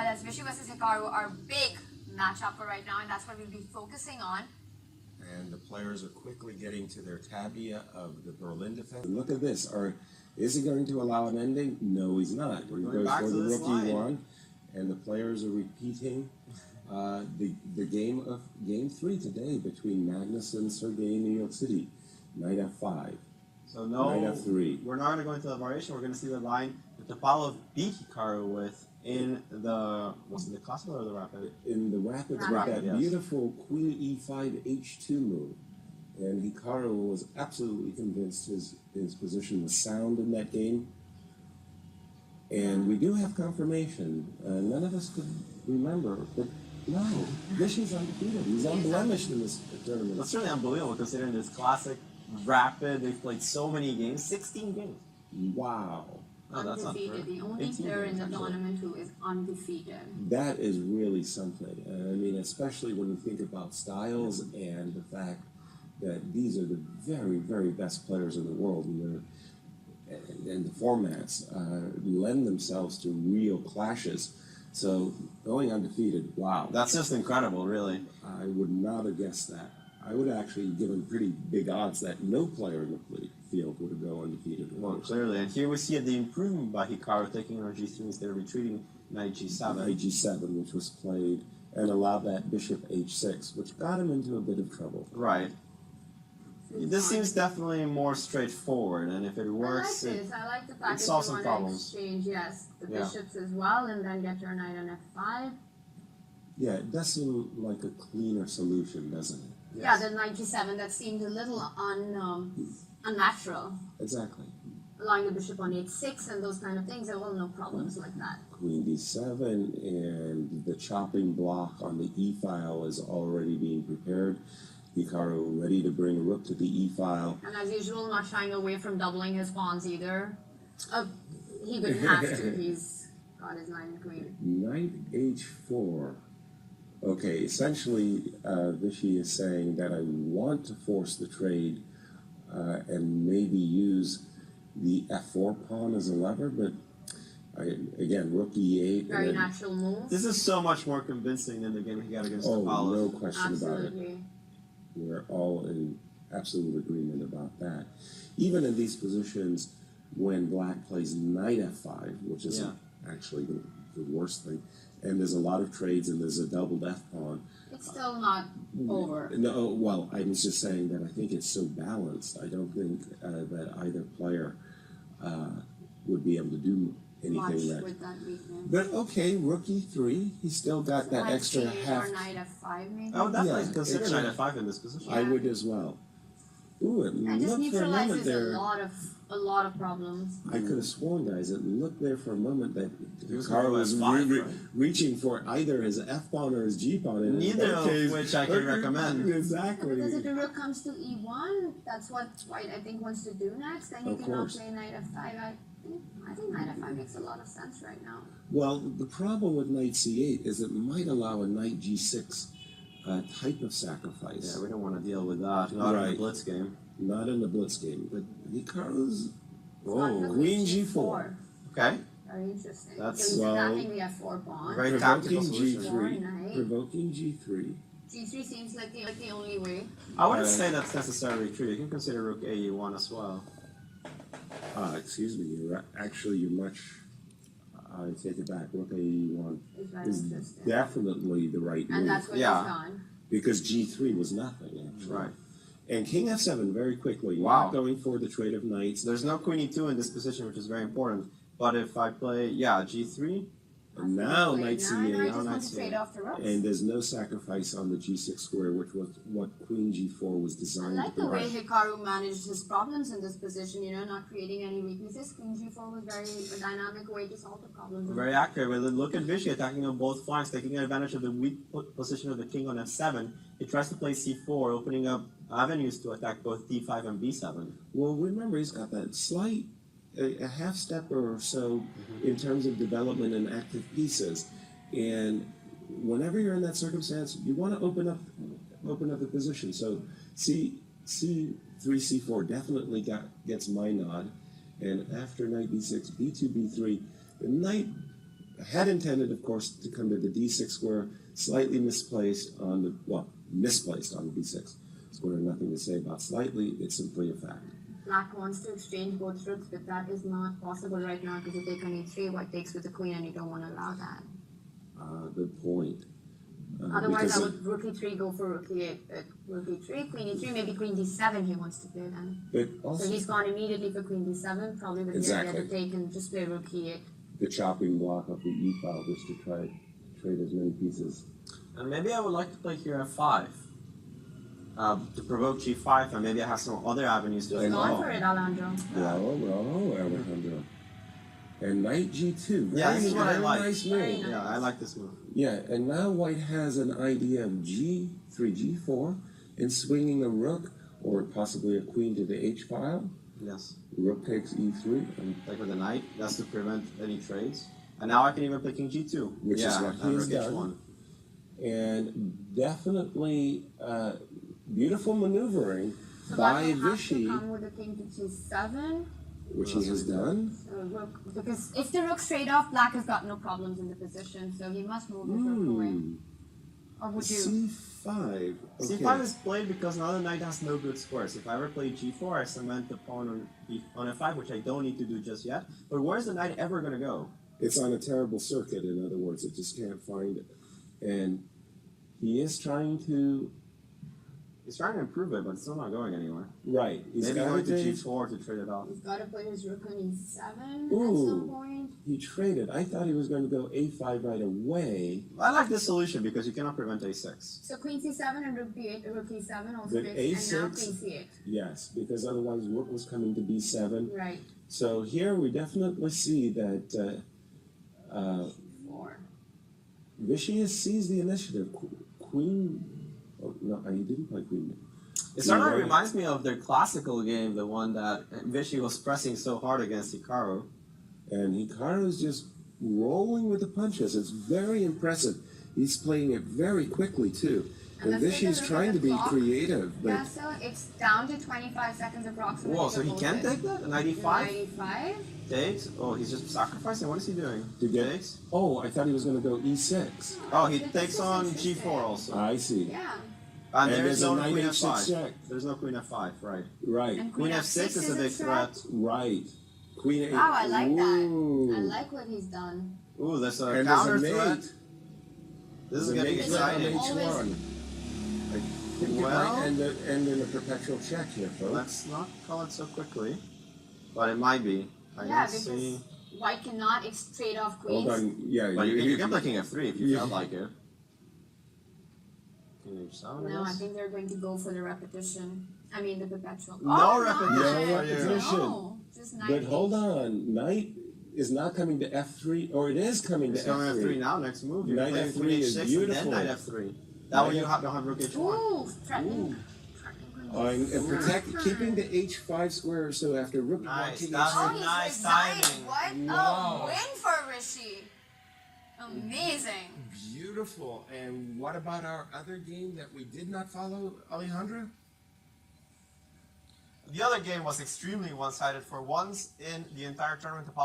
That's Vishy versus Hikaru, our big matchup for right now, and that's what we'll be focusing on. And the players are quickly getting to their tabia of the Berlin defense. Look at this. Is he going to allow an ending? No, he's not. He goes for the rookie one, and the players are repeating the game 3 today between Magnus and Sergei in New York City. Knight f5. So no, Knight f3. We're not going to go into the variation. We're going to see the line that Topalov beat Hikaru with in the classical or the rapid? In the rapid, with that beautiful Queen e5 h2 move. And Hikaru was absolutely convinced his position was sound in that game. And we do have confirmation. None of us could remember, but no, Vishy's undefeated. He's unblemished in this tournament. That's really unbelievable considering this classic rapid. They've played so many games, 16 games. Wow. Oh, that's undefeated. The only player in the tournament who is undefeated. That is really something. I mean, especially when you think about styles and the fact that these are the very, very best players in the world, and the formats lend themselves to real clashes. So going undefeated, wow. That's just incredible, really. I would not have guessed that. I would actually give him pretty big odds that no player in the field would go undefeated. Well, clearly. And here we see the improvement by Hikaru taking on g3 instead of retreating knight g7. Knight g7, which was played, and allowed that bishop h6, which got him into a bit of trouble. Right. This seems definitely more straightforward, and if it works, I like the fact it solves some problems. Exchange, yes, the bishops as well, and then get your knight on f5. Yeah, it does seem like a cleaner solution, doesn't it? Yes. Yeah, the knight g7, that seemed a little unnatural. Exactly. Allowing the bishop on h6 and those kind of things, there were no problems like that. Queen d7, and the chopping block on the e file is already being prepared. Hikaru ready to bring rook to the e file. And as usual, not shying away from doubling his pawns either. He wouldn't have to. He's got his knight and queen. Knight h4. Okay, essentially, Vishy is saying that I want to force the trade and maybe use the f4 pawn as a lever, but again, rook e8. Very natural move. This is so much more convincing than the game he got against Topalov. No question about it. We're all in absolute agreement about that. Even in these positions, when black plays knight f5, which is actually the worst thing, and there's a lot of trades and there's a doubled f pawn. It's still not over. No, well, I was just saying that I think it's so balanced. I don't think that either player would be able to do anything with that weakness. But okay, rook e3, he's still got that extra half. Or knight f5 maybe? I would definitely consider knight f5 in this position. I would as well. Ooh, it looked for a moment there. A lot of problems. I could have sworn, guys, it looked there for a moment that Hikaru was reaching for either his f pawn or his g pawn. Neither of which I can recommend. Exactly. Because if the rook comes to e1, that's what white I think wants to do next. Then you cannot play knight f5. I think knight f5 makes a lot of sense right now. Well, the problem with knight c8 is it might allow a knight g6 type of sacrifice. Yeah, we don't want to deal with that. Not in the blitz game. Not in the blitz game, but Hikaru's queen g4. Okay. Very interesting. That's attacking the f4 pawn. Very tactical solution. Provoking g3. G3 seems like the only way. I wouldn't say that's necessarily true. You can consider rook a1 as well. Excuse me. You're much. I take it back. Rook a1 is definitely the right move. And that's what he's done. Because g3 was nothing, actually. Right. And king f7 very quickly. Wow. Not going for the trade of knights. There's no queen e2 in this position, which is very important. But if I play, g3. And now knight c8. Now knight c8. And there's no sacrifice on the g6 square, which was what queen g4 was designed to provide. I like the way Hikaru managed his problems in this position, not creating any weaknesses. Queen g4 was a dynamic way to solve the problem. Very accurate. Well, look at Vishy attacking on both flanks, taking advantage of the weak position of the king on f7. He tries to play c4, opening up avenues to attack both d5 and b7. Well, remember, he's got that slight a half step or so in terms of development and active pieces, and whenever you're in that circumstance, you want to open up the position. So c3 c4 definitely gets my nod, and after knight b6, b2 b3, the knight had intended, of course, to come to the d6 square, slightly misplaced on the, well, misplaced on the b6 square. Nothing to say about slightly, it's simply a fact. Black wants to exchange both rooks, but that is not possible right now because you take on e3, white takes with the queen, and you don't want to allow that. Good point. Otherwise, I would rook e3, go for rook e8, rook e3, queen e3, maybe queen d7 he wants to play then. But also, so he's gone immediately for queen d7, probably with the idea to take and just play rook e8. The chopping block of the e file just to try to trade as many pieces. And maybe I would like to play here f5. To provoke g5, and maybe I have some other avenues to He's gone for it, Alejandro. Bravo, Alejandro. And knight g2. Yeah, this is what I like. Nice move. Nice. Yeah, I like this move. Yeah, and now white has an idea of g3, g4, and swinging a rook, or possibly a queen to the h file. Yes. Rook takes e3. And Like with the knight, that's to prevent any trades. And now I can even play king g2. Which is what he's done. h1. And definitely beautiful maneuvering So by Black will have Vichy, to come with the king to g7. which he has done. Rook, because if the rook's straight off, Black has got no problems in the position, so he must move his rook away. Or would you? c5. Okay. c5 is played because now the knight has no good squares. If I ever play g4, I cement the pawn on f5, which I don't need to do just yet. But where's the knight ever going to go? It's on a terrible circuit, in other words. It just can't find it. And he is trying to... He's trying to improve it, but it's still not going anywhere. Right. He's Maybe got going to to g4 to trade it off. He's got to play his rook on e7 at Ooh. some point. He traded. I thought he was going to go a5 right away. I like this solution because you cannot prevent a6. So queen c7 and rook b8, rook e7 also But fixed, and now a6 queen c8. Yes, because otherwise rook was coming to b7. Right. So here we definitely see that Four. Vichy has seized the initiative. Queen... Oh, no, he didn't play queen. It sort of reminds me of their classical game, the one that Vichy was pressing so hard against Hikaru. And Hikaru's just rolling with the punches. It's very impressive. He's playing it very quickly, too. And Vichy's trying to be creative. But Yeah, so it's down to 25 seconds approximately. Whoa, so he can take that? A 95? 95? Takes? Oh, he's just sacrificing? What is he doing? to get, Takes? oh, I thought he was going to go e6. Oh, he takes on g4 also. I see. Yeah. And And there's there's a no knight queen h6 f5. check. There's no queen f5, right. Right, And Queen f6 is a big threat. right. Queen a8. Wow, I like that. Ooh. I like what he's done. Ooh, there's a And counter there's a threat. mate. This is There's a getting mate threat on exciting. h1. I think it Well- might end in a perpetual check here, folks. Let's not call it so quickly. But it might be. I Yeah, don't because see. white cannot trade off queens. Hold on, yeah. But you can play king f3 if you Yeah. felt like it. King h7, No, I guess. think they're going to go for the repetition. I mean the perpetual. No oh, repetition No for you. repetition. No, just knight. But hold on, knight is not coming to f3, or it is coming to It's going f3. f3 now, next move. You're Knight playing f3 queen is h6 beautiful. and then knight f3. That way you don't have rook h1. Ooh, threatening. Ooh. Threatening. And keeping the h5 square, so after rook Nice, king that's h6. Oh, he's Nice resigned. timing. What Wow. a win for Rishi. Amazing. Beautiful. And what about our other game that we did not follow, Alejandra? The other game was extremely one-sided for once in the entire tournament. Apollo